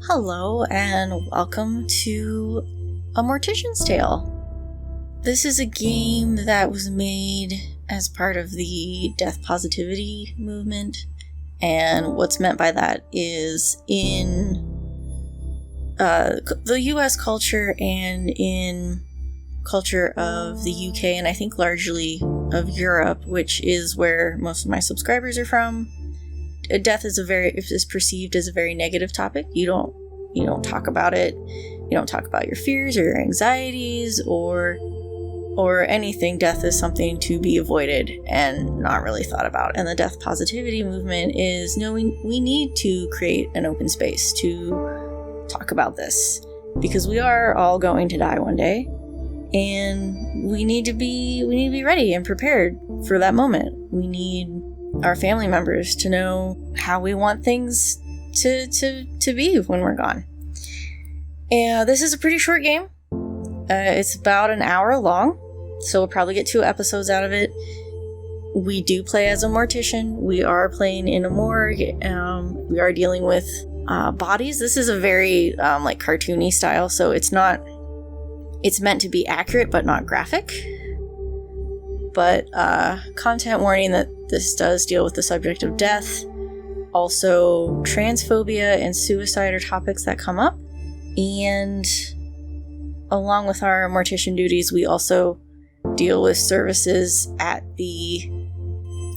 Hello and welcome to A Mortician's Tale. This is a game that was made as part of the death positivity movement, and what's meant by that is in the US culture and in culture of the UK, and I think largely of Europe, which is where most of my subscribers are from. Death is perceived as a very negative topic. You don't talk about it. You don't talk about your fears or your anxieties or anything. Death is something to be avoided and not really thought about. And the death positivity movement is we need to create an open space to talk about this, because we are all going to die one day, and we need to be ready and prepared for that moment. We need our family members to know how we want things to be when we're gone. And this is a pretty short game. It's about an hour long, so we'll probably get 2 episodes out of it. We do play as a mortician. We are playing in a morgue. We are dealing with bodies. This is a very cartoony style, so it's meant to be accurate but not graphic. But content warning that this does deal with the subject of death. Also, transphobia and suicide are topics that come up. And along with our mortician duties, we also deal with services at the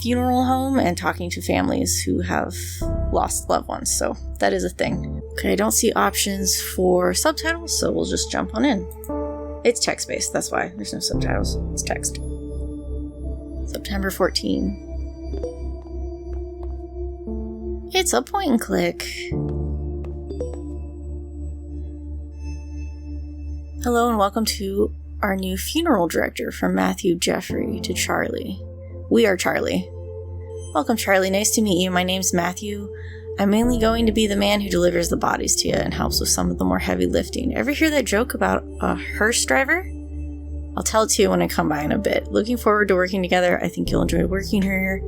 funeral home and talking to families who have lost loved ones. So that is a thing. Okay, I don't see options for subtitles, so we'll just jump on in. It's text-based, that's why there's no subtitles. It's text. September 14. It's a point and click. Hello and welcome to our new funeral director, from Matthew Jeffrey to Charlie. We are Charlie. Welcome, Charlie. Nice to meet you. My name's Matthew. I'm mainly going to be the man who delivers the bodies to you and helps with some of the more heavy lifting. Ever hear that joke about a hearse driver? I'll tell it to you when I come by in a bit. Looking forward to working together. I think you'll enjoy working here.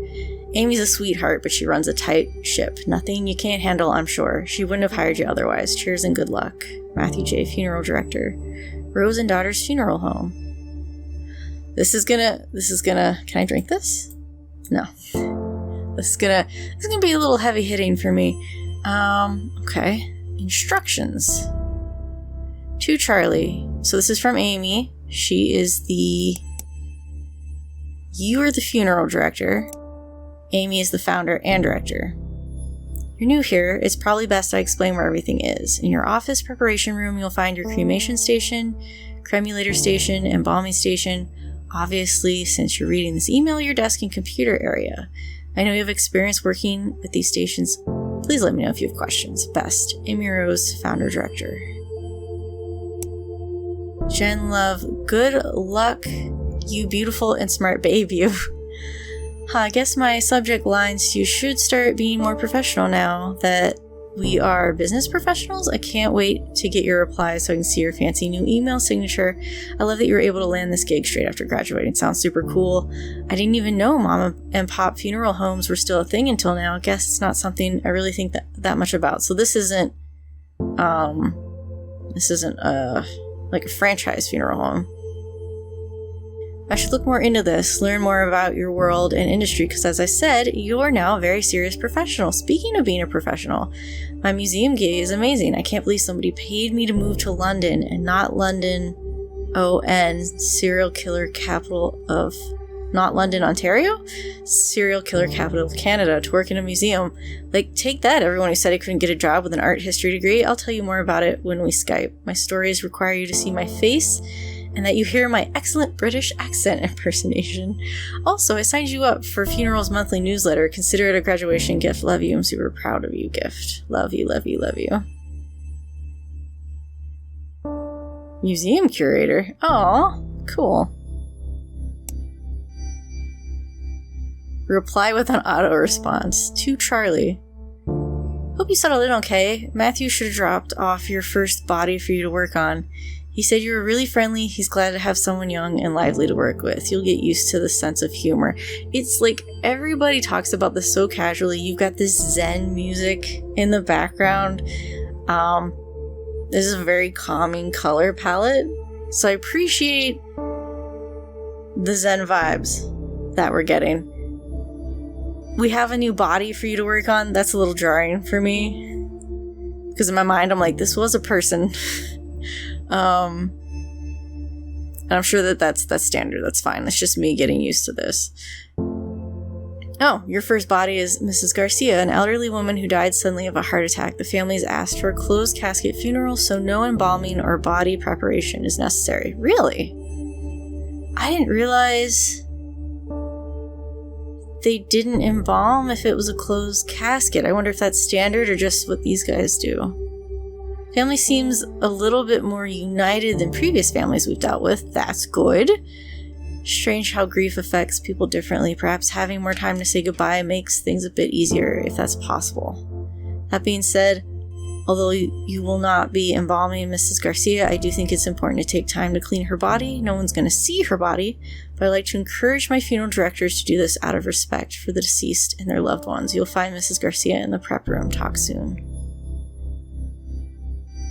Amy's a sweetheart, but she runs a tight ship. Nothing you can't handle, I'm sure. She wouldn't have hired you otherwise. Cheers and good luck. Matthew J., Funeral Director. Rose and Daughter's Funeral Home. This is gonna, can I drink this? No. This is gonna be a little heavy hitting for me. Okay. Instructions. To Charlie. So this is from Amy. She is you are the funeral director. Amy is the founder and director. You're new here. It's probably best I explain where everything is. In your office preparation room, you'll find your cremation station, cremulator station, embalming station. Obviously, since you're reading this email, your desk and computer area. I know you have experience working with these stations. Please let me know if you have questions. Best, Amy Rose, founder director. Jen Love, good luck, you beautiful and smart babe, you. I guess my subject lines, you should start being more professional now that we are business professionals. I can't wait to get your reply so I can see your fancy new email signature. I love that you were able to land this gig straight after graduating. Sounds super cool. I didn't even know mom and pop funeral homes were still a thing until now. I guess it's not something I really think that much about. So this isn't like a franchise funeral home. I should look more into this, learn more about your world and industry, because as I said, you're now a very serious professional. Speaking of being a professional, my museum gig is amazing. I can't believe somebody paid me to move to London, and not London, serial killer capital of, not London, Ontario? Serial killer capital of Canada, to work in a museum. Like, take that, everyone who said I couldn't get a job with an art history degree. I'll tell you more about it when we Skype. My stories require you to see my face, and that you hear my excellent British accent impersonation. Also, I signed you up for Funeral's monthly newsletter. Consider it a graduation gift. Love you. I'm super proud of you. Gift. Love you, love you, love you. Museum curator. Aw, cool. Reply with an auto response. To Charlie. Hope you settled in okay. Matthew should have dropped off your first body for you to work on. He said you were really friendly. He's glad to have someone young and lively to work with. You'll get used to the sense of humor. It's like everybody talks about this so casually. You've got this Zen music in the background. This is a very calming color palette, so I appreciate the Zen vibes that we're getting. We have a new body for you to work on. That's a little jarring for me, because in my mind I'm like, this was a person. And I'm sure that's standard. That's fine. That's just me getting used to this. Oh, your first body is Mrs. Garcia, an elderly woman who died suddenly of a heart attack. The family has asked for a closed casket funeral, so no embalming or body preparation is necessary. Really? I didn't realize they didn't embalm if it was a closed casket. I wonder if that's standard or just what these guys do. Family seems a little bit more united than previous families we've dealt with. That's good. Strange how grief affects people differently. Perhaps having more time to say goodbye makes things a bit easier, if that's possible. That being said, although you will not be embalming Mrs. Garcia, I do think it's important to take time to clean her body. No one's going to see her body, but I like to encourage my funeral directors to do this out of respect for the deceased and their loved ones. You'll find Mrs. Garcia in the prep room. Talk soon.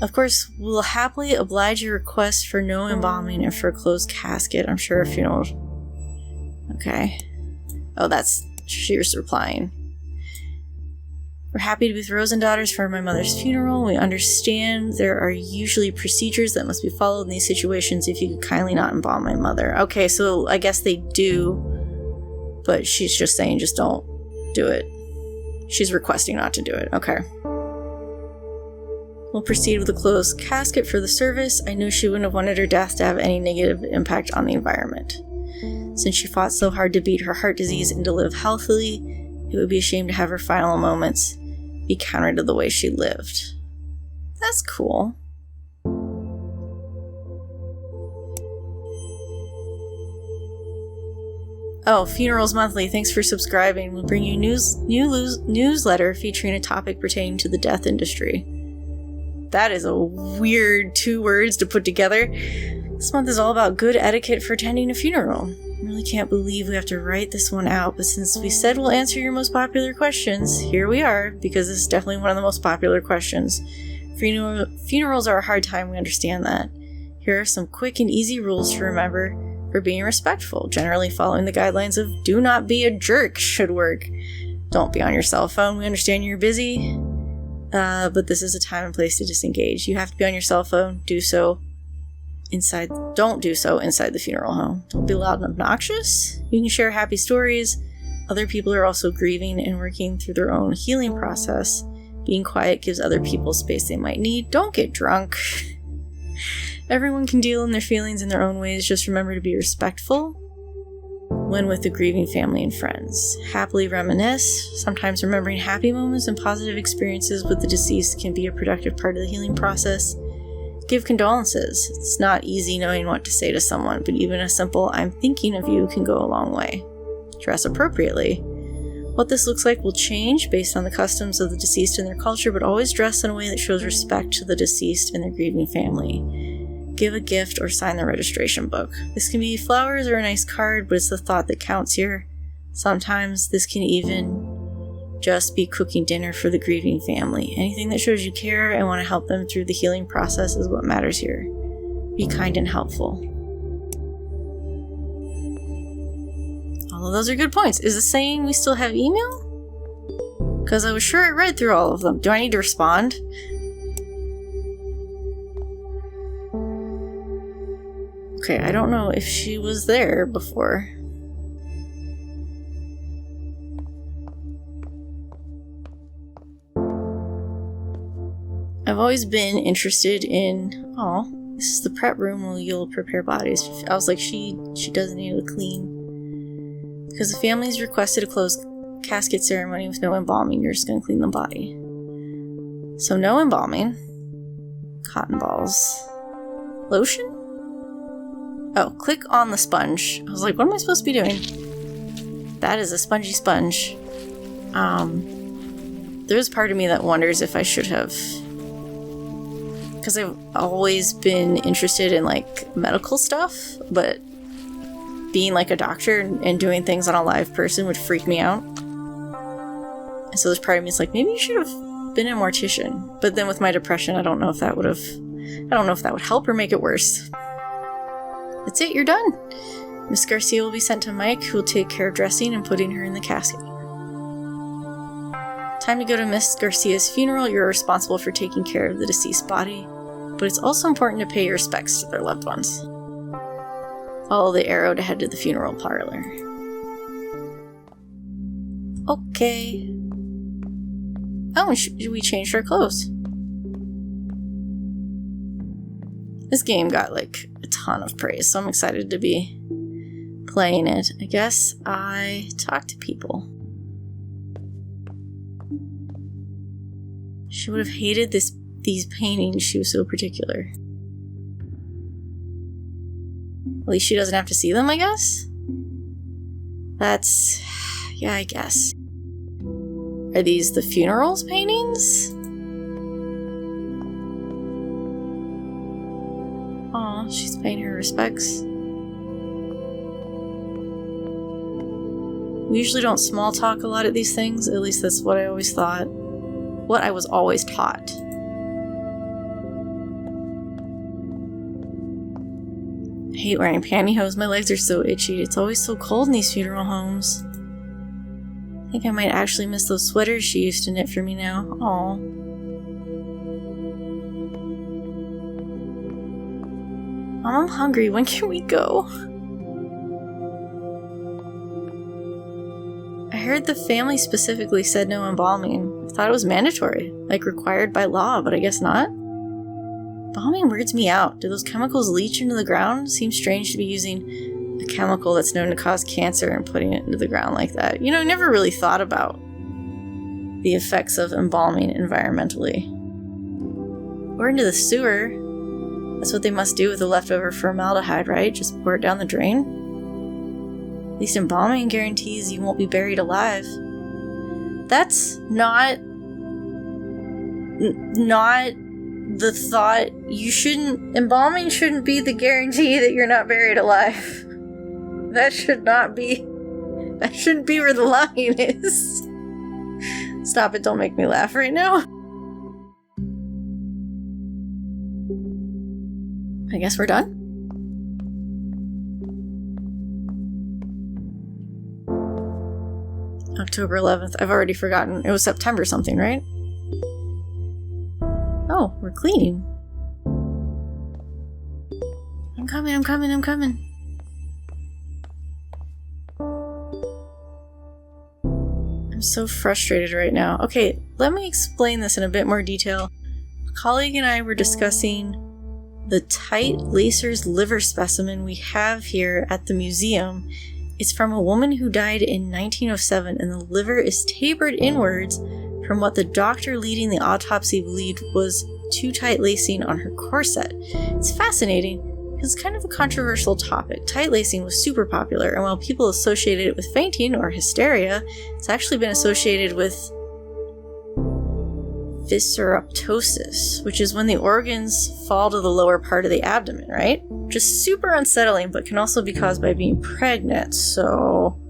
Of course, we'll happily oblige your request for no embalming and for a closed casket. I'm sure a funeral... Okay. Oh, that's... She was replying. We're happy to be with Rosen Daughters for my mother's funeral. We understand there are usually procedures that must be followed in these situations. If you could kindly not embalm my mother. Okay, so I guess they do, but she's just saying just don't do it. She's requesting not to do it. Okay. We'll proceed with a closed casket for the service. I know she wouldn't have wanted her death to have any negative impact on the environment. Since she fought so hard to beat her heart disease and to live healthily, it would be a shame to have her final moments be counter to the way she lived. That's cool. Oh, Funerals Monthly, thanks for subscribing. We'll bring you newsletter featuring a topic pertaining to the death industry. That is a weird 2 words to put together. This month is all about good etiquette for attending a funeral. I really can't believe we have to write this one out, but since we said we'll answer your most popular questions, here we are, because this is definitely one of the most popular questions. Funerals are a hard time, we understand that. Here are some quick and easy rules to remember for being respectful. Generally following the guidelines of do not be a jerk should work. Don't be on your cell phone, we understand you're busy. But this is a time and place to disengage. You have to be on your cell phone. Don't do so inside the funeral home. Don't be loud and obnoxious. You can share happy stories. Other people are also grieving and working through their own healing process. Being quiet gives other people space they might need. Don't get drunk. Everyone can deal in their feelings in their own ways. Just remember to be respectful when with the grieving family and friends. Happily reminisce. Sometimes remembering happy moments and positive experiences with the deceased can be a productive part of the healing process. Give condolences. It's not easy knowing what to say to someone, but even a simple "I'm thinking of you" can go a long way. Dress appropriately. What this looks like will change based on the customs of the deceased and their culture, but always dress in a way that shows respect to the deceased and their grieving family. Give a gift or sign the registration book. This can be flowers or a nice card, but it's the thought that counts here. Sometimes this can even just be cooking dinner for the grieving family. Anything that shows you care and want to help them through the healing process is what matters here. Be kind and helpful. All of those are good points. Is it saying we still have email? Because I was sure I read through all of them. Do I need to respond? Okay, I don't know if she was there before. I've always been interested in, this is the prep room where you'll prepare bodies. I was like, she doesn't need to clean. Because the family's requested a closed casket ceremony with no embalming, you're just going to clean the body. So no embalming. Cotton balls. Lotion? Oh, click on the sponge. I was like, what am I supposed to be doing? That is a spongy sponge. There's part of me that wonders if I should have... Because I've always been interested in, like, medical stuff, but being, like, a doctor and doing things on a live person would freak me out. And so there's part of me that's like, maybe you should have been a mortician, but then with my depression, I don't know if that would help or make it worse. That's it, you're done. Miss Garcia will be sent to Mike, who will take care of dressing and putting her in the casket. Time to go to Miss Garcia's funeral. You're responsible for taking care of the deceased body, but it's also important to pay your respects to their loved ones. Follow the arrow to head to the funeral parlor. Okay. Oh, we changed our clothes. This game got like a ton of praise, so I'm excited to be playing it. I guess I talk to people. She would have hated these paintings. She was so particular. At least she doesn't have to see them, I guess? Yeah, I guess. Are these the funerals paintings? Aw, she's paying her respects. We usually don't small talk a lot at these things, at least that's what I always thought. What I was always taught. I hate wearing pantyhose, my legs are so itchy. It's always so cold in these funeral homes. I think I might actually miss those sweaters she used to knit for me now. Aw. Mom, I'm hungry. When can we go? I heard the family specifically said no embalming. I thought it was mandatory, like required by law, but I guess not. Embalming weirds me out. Do those chemicals leach into the ground? Seems strange to be using a chemical that's known to cause cancer and putting it into the ground like that. You know, I never really thought about the effects of embalming environmentally. Or into the sewer. That's what they must do with the leftover formaldehyde, right? Just pour it down the drain? At least embalming guarantees you won't be buried alive. That's not the thought. Embalming shouldn't be the guarantee that you're not buried alive. That shouldn't be where the line is. Stop it, don't make me laugh right now. I guess we're done. October 11th. I've already forgotten. It was September something, right? Oh, we're cleaning. I'm coming. I'm so frustrated right now. Okay, let me explain this in a bit more detail. A colleague and I were discussing the tight lacer's liver specimen we have here at the museum. It's from a woman who died in 1907, and the liver is tapered inwards from what the doctor leading the autopsy believed was too tight lacing on her corset. It's fascinating because it's kind of a controversial topic. Tight lacing was super popular, and while people associated it with fainting or hysteria, it's actually been associated with visceraptosis, which is when the organs fall to the lower part of the abdomen, right? Just super unsettling, but can also be caused by being pregnant. So,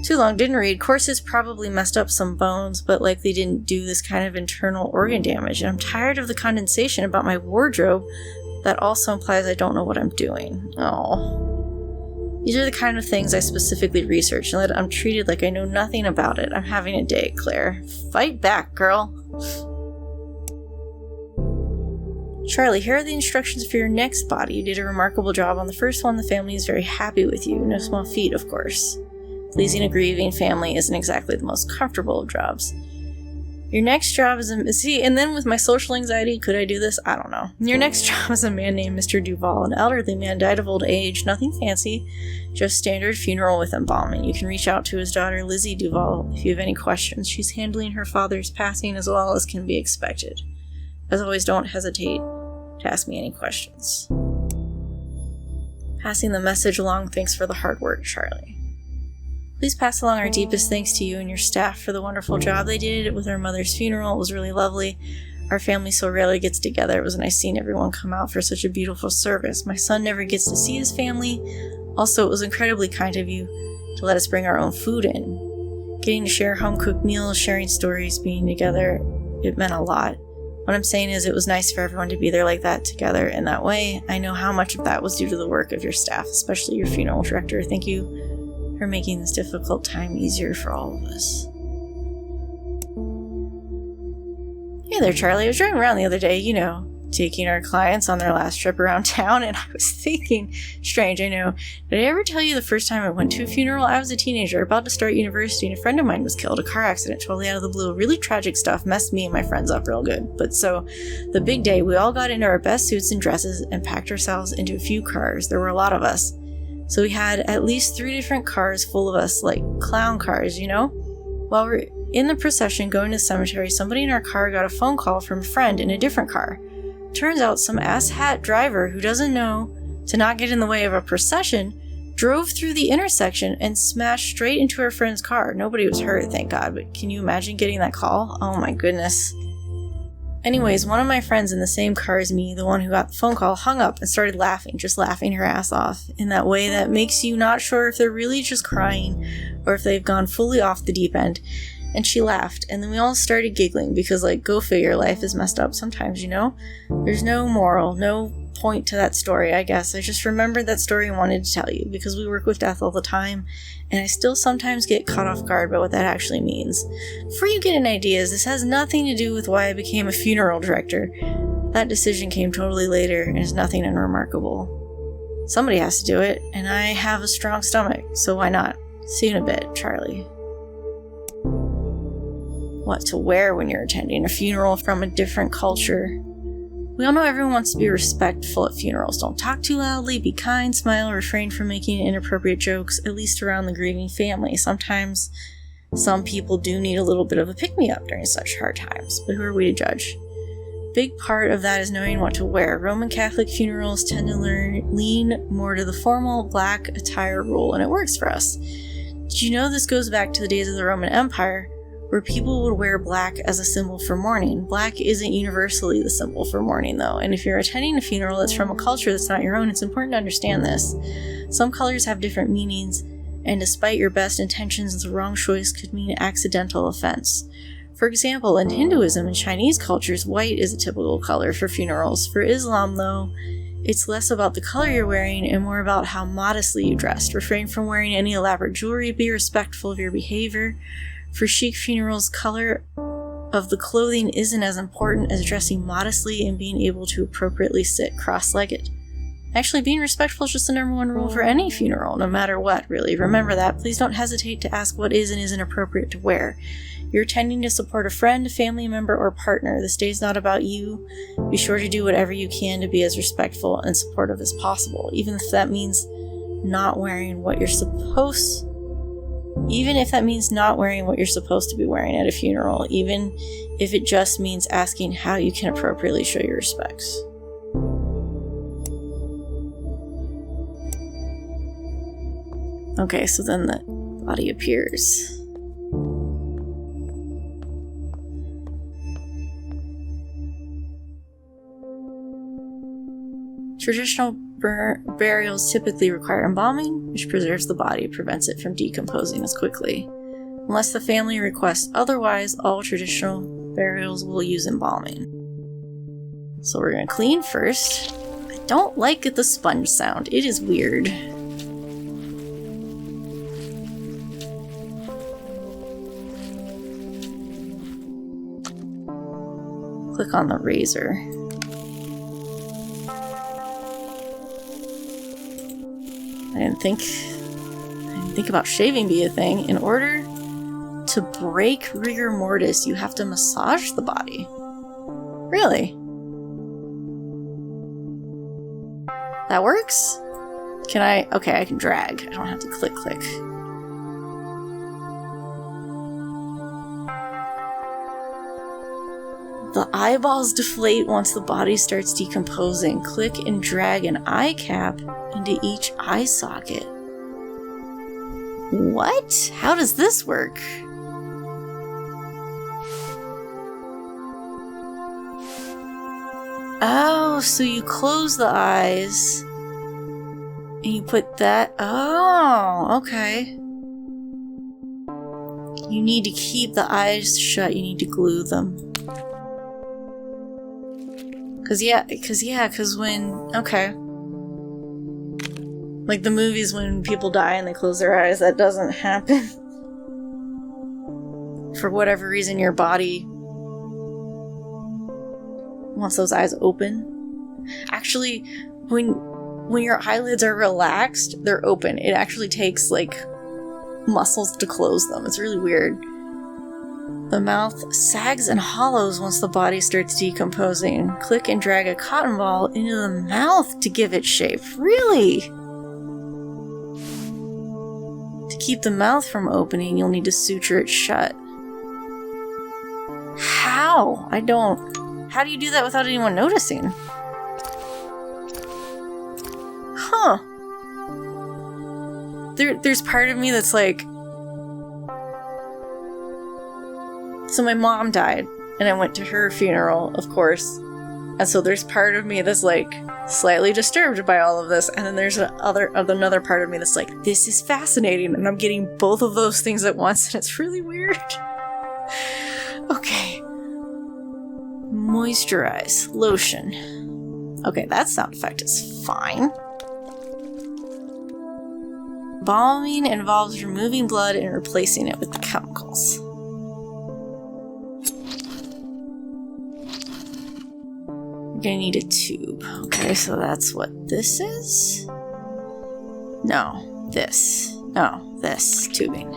too long, didn't read. Corsets probably messed up some bones, but likely didn't do this kind of internal organ damage. And I'm tired of the condensation about my wardrobe. That also implies I don't know what I'm doing. Oh. These are the kind of things I specifically research, and that I'm treated like I know nothing about it. I'm having a day, Claire. Fight back, girl. Charlie, here are the instructions for your next body. You did a remarkable job on the first one. The family is very happy with you. No small feat, of course. Pleasing a grieving family isn't exactly the most comfortable of jobs. Your next job is and then with my social anxiety, could I do this? I don't know. Your next job is a man named Mr. Duval. An elderly man died of old age. Nothing fancy. Just standard funeral with embalming. You can reach out to his daughter, Lizzie Duval, if you have any questions. She's handling her father's passing as well as can be expected. As always, don't hesitate to ask me any questions. Passing the message along. Thanks for the hard work, Charlie. Please pass along our deepest thanks to you and your staff for the wonderful job they did with our mother's funeral. It was really lovely. Our family so rarely gets together. It was nice seeing everyone come out for such a beautiful service. My son never gets to see his family. Also, it was incredibly kind of you to let us bring our own food in. Getting to share home-cooked meals, sharing stories, being together. it meant a lot. What I'm saying is it was nice for everyone to be there like that together in that way. I know how much of that was due to the work of your staff, especially your funeral director. Thank you for making this difficult time easier for all of us. Hey there, Charlie. I was driving around the other day, taking our clients on their last trip around town, and I was thinking, strange, I know, did I ever tell you the first time I went to a funeral? I was a teenager about to start university, and a friend of mine was killed. A car accident, totally out of the blue. Really tragic stuff, messed me and my friends up real good. But so, the big day, we all got into our best suits and dresses and packed ourselves into a few cars. There were a lot of us. So we had at least 3 different cars full of us, like clown cars, While we're in the procession going to the cemetery, somebody in our car got a phone call from a friend in a different car. Turns out some asshat driver who doesn't know to not get in the way of a procession drove through the intersection and smashed straight into her friend's car. Nobody was hurt, thank God, but can you imagine getting that call? Oh my goodness. Anyways, one of my friends in the same car as me, the one who got the phone call, hung up and started laughing, just laughing her ass off in that way that makes you not sure if they're really just crying or if they've gone fully off the deep end. And she laughed, and then we all started giggling because, go figure, life is messed up sometimes, There's no moral, no point to that story, I guess. I just remembered that story and wanted to tell you because we work with death all the time, and I still sometimes get caught off guard by what that actually means. Before you get any ideas, this has nothing to do with why I became a funeral director. That decision came totally later and is nothing unremarkable. Somebody has to do it, and I have a strong stomach, so why not? See you in a bit, Charlie. What to wear when you're attending a funeral from a different culture. We all know everyone wants to be respectful at funerals. Don't talk too loudly, be kind, smile, refrain from making inappropriate jokes, at least around the grieving family. Sometimes some people do need a little bit of a pick-me-up during such hard times, but who are we to judge? Big part of that is knowing what to wear. Roman Catholic funerals tend to lean more to the formal black attire rule, and it works for us. Did you know this goes back to the days of the Roman Empire, where people would wear black as a symbol for mourning? Black isn't universally the symbol for mourning, though, and if you're attending a funeral that's from a culture that's not your own, it's important to understand this. Some colors have different meanings, and despite your best intentions, the wrong choice could mean accidental offense. For example, in Hinduism and Chinese cultures, white is a typical color for funerals. For Islam, though, it's less about the color you're wearing and more about how modestly you dressed. Refrain from wearing any elaborate jewelry, be respectful of your behavior. For Sikh funerals, color of the clothing isn't as important as dressing modestly and being able to appropriately sit cross-legged. Actually, being respectful is just the number one rule for any funeral, no matter what, really. Remember that. Please don't hesitate to ask what is and isn't appropriate to wear. You're attending to support a friend, family member, or partner. This day is not about you. Be sure to do whatever you can to be as respectful and supportive as possible, even if that means not wearing what you're supposed to be wearing at a funeral, even if it just means asking how you can appropriately show your respects. Okay, so then the body appears. Traditional burials typically require embalming, which preserves the body, prevents it from decomposing as quickly. Unless the family requests otherwise, all traditional burials will use embalming. So we're going to clean first. I don't like the sponge sound. It is weird. Click on the razor. I didn't think about shaving be a thing. In order to break rigor mortis, you have to massage the body. Really? That works? Okay, I can drag. I don't have to click. The eyeballs deflate once the body starts decomposing. Click and drag an eye cap into each eye socket. What? How does this work? Oh, so you close the eyes and you put that. Oh, okay. You need to keep the eyes shut. You need to glue them. Cause when, okay. Like the movies when people die and they close their eyes, that doesn't happen. For whatever reason, your body wants those eyes open. Actually, when your eyelids are relaxed, they're open. It actually takes, like, muscles to close them. It's really weird. The mouth sags and hollows once the body starts decomposing. Click and drag a cotton ball into the mouth to give it shape. Really? To keep the mouth from opening, you'll need to suture it shut. How? How do you do that without anyone noticing? Huh. There's part of me that's like... So my mom died, and I went to her funeral, of course. And so there's part of me that's like slightly disturbed by all of this, and then there's another part of me that's like, this is fascinating, and I'm getting both of those things at once, and it's really weird. Okay. Moisturize. Lotion. Okay, that sound effect is fine. Embalming involves removing blood and replacing it with chemicals. You're gonna need a tube. Okay, so that's what this is? No, this. No, this tubing.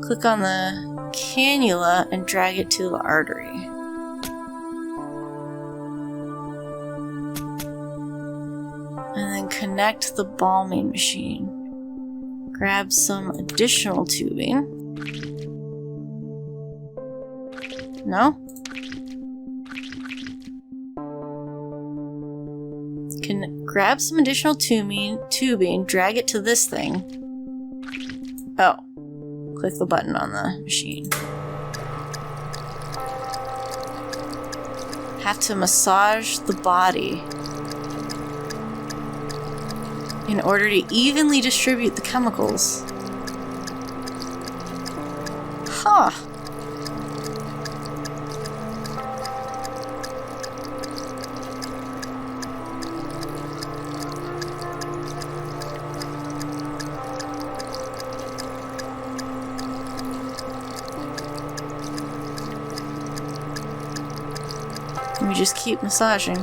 Click on the cannula and drag it to the artery. And then connect the embalming machine. Grab some additional tubing. No? Can grab some additional tubing, drag it to this thing. Oh. Click the button on the machine. Have to massage the body in order to evenly distribute the chemicals. Huh. We just keep massaging.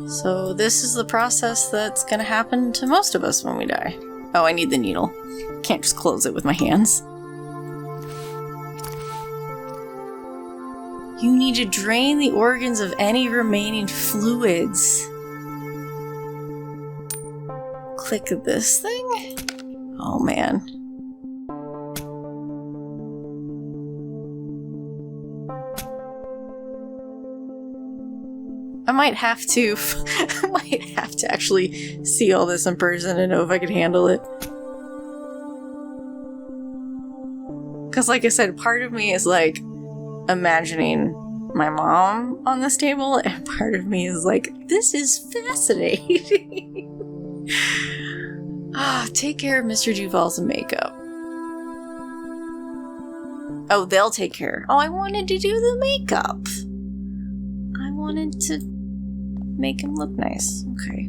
So this is the process that's gonna happen to most of us when we die. Oh, I need the needle. Can't just close it with my hands. You need to drain the organs of any remaining fluids. Click this thing? Oh man. I might have to actually see all this in person and know if I can handle it. Because like I said, part of me is like imagining my mom on this table, and part of me is like, this is fascinating. Take care of Mr. Duval's makeup. Oh, they'll take care. Oh, I wanted to do the makeup. I wanted to make him look nice. Okay.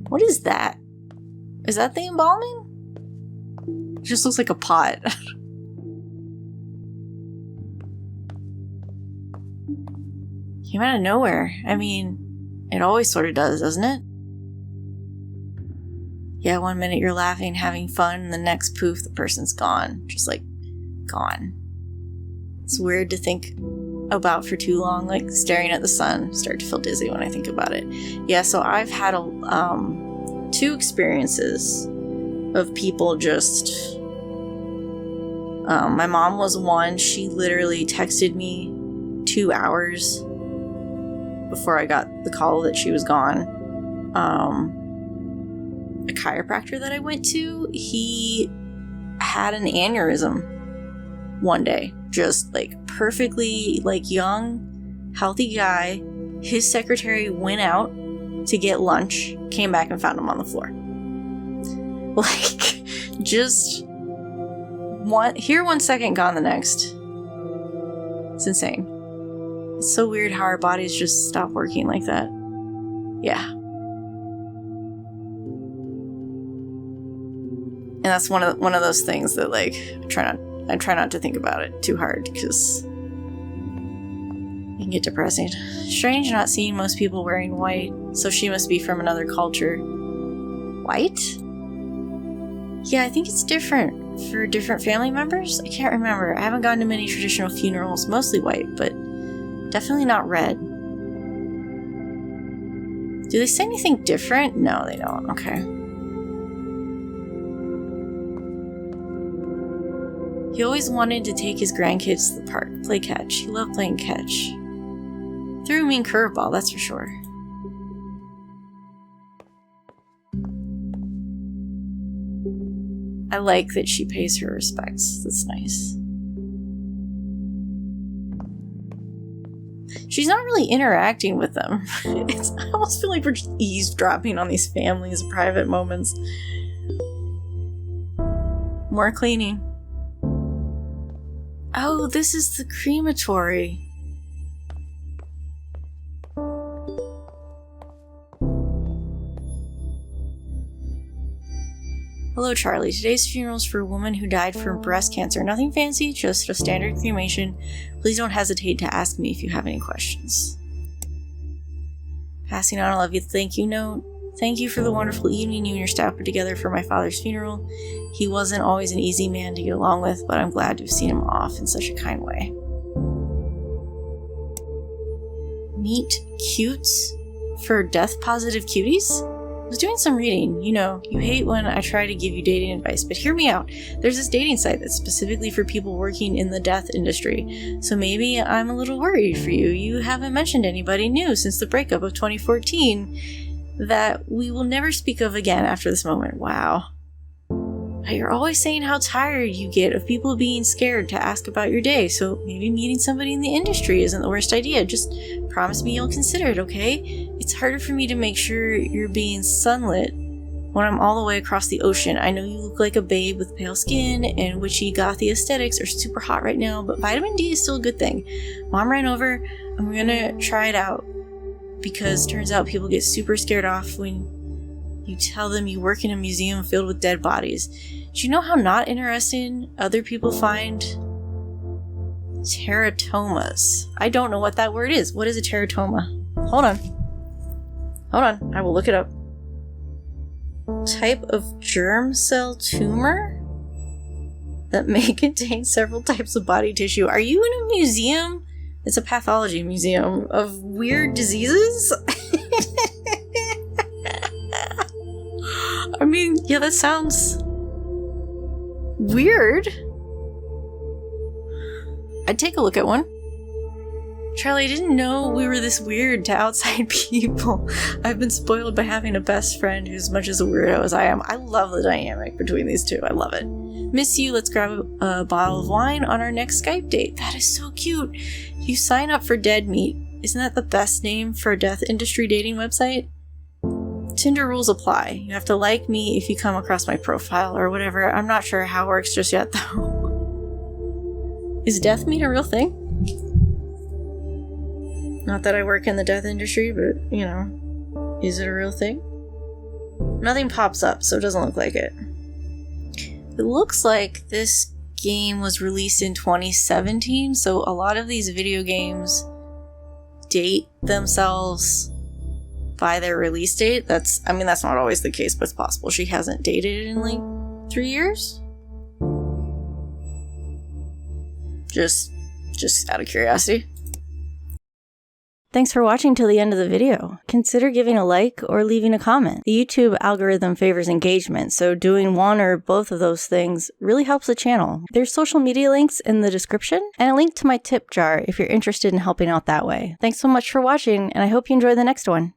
What is that? Is that the embalming? It just looks like a pot. Came out of nowhere. I mean, it always sort of does, doesn't it? Yeah, 1 minute you're laughing, having fun, and the next poof, the person's gone. Just like, gone. It's weird to think about for too long, like staring at the sun. Start to feel dizzy when I think about it. Yeah, so I've had 2 experiences of people just... my mom was one. She literally texted me 2 hours before I got the call that she was gone. A chiropractor that I went to, he had an aneurysm one day. Just like perfectly like young, healthy guy, His secretary went out to get lunch, came back and found him on the floor. Like, just here 1 second, gone the next. It's insane. It's so weird how our bodies just stop working like that. Yeah. And that's one of those things that, like, I try not to think about it too hard, because it can get depressing. Strange not seeing most people wearing white, so she must be from another culture. White? Yeah, I think it's different for different family members. I can't remember. I haven't gone to many traditional funerals, mostly white, but definitely not red. Do they say anything different? No, they don't. Okay. He always wanted to take his grandkids to the park, play catch. He loved playing catch. Threw a mean curveball, that's for sure. I like that she pays her respects. That's nice. She's not really interacting with them. I almost feel like we're just eavesdropping on these families' private moments. More cleaning. Oh, this is the crematory. Hello, Charlie. Today's funeral is for a woman who died from breast cancer. Nothing fancy, just a standard cremation. Please don't hesitate to ask me if you have any questions. Passing on a love you thank you note. Thank you for the wonderful evening you and your staff put together for my father's funeral. He wasn't always an easy man to get along with, but I'm glad to have seen him off in such a kind way. Meet cutes for death-positive cuties? I was doing some reading. You know, you hate when I try to give you dating advice, but hear me out. There's this dating site that's specifically for people working in the death industry, so maybe I'm a little worried for you. You haven't mentioned anybody new since the breakup of 2014 that we will never speak of again after this moment. Wow. But you're always saying how tired you get of people being scared to ask about your day, so maybe meeting somebody in the industry isn't the worst idea. Just promise me you'll consider it, okay? It's harder for me to make sure you're being sunlit when I'm all the way across the ocean. I know you look like a babe with pale skin, and witchy gothy aesthetics are super hot right now, but vitamin D is still a good thing. Mom ran over, and we're gonna try it out, because turns out people get super scared off when you tell them you work in a museum filled with dead bodies. Do you know how not interesting other people find teratomas? I don't know what that word is. What is a teratoma? Hold on. I will look it up. Type of germ cell tumor that may contain several types of body tissue. Are you in a museum? It's a pathology museum of weird diseases? I mean, yeah, that sounds weird. I'd take a look at one. Charlie, I didn't know we were this weird to outside people. I've been spoiled by having a best friend who's as much as a weirdo as I am. I love the dynamic between these two. I love it. Miss you, let's grab a bottle of wine on our next Skype date. That is so cute. You sign up for Dead Meat. Isn't that the best name for a death industry dating website? Tinder rules apply. You have to like me if you come across my profile or whatever. I'm not sure how it works just yet, though. Is death meat a real thing? Not that I work in the death industry, but, you know, is it a real thing? Nothing pops up, so it doesn't look like it. It looks like this game was released in 2017, so a lot of these video games date themselves by their release date. That's not always the case, but it's possible. She hasn't dated in like 3 years. Just out of curiosity. Thanks for watching till the end of the video. Consider giving a like or leaving a comment. The YouTube algorithm favors engagement, so doing one or both of those things really helps the channel. There's social media links in the description and a link to my tip jar if you're interested in helping out that way. Thanks so much for watching, and I hope you enjoy the next one.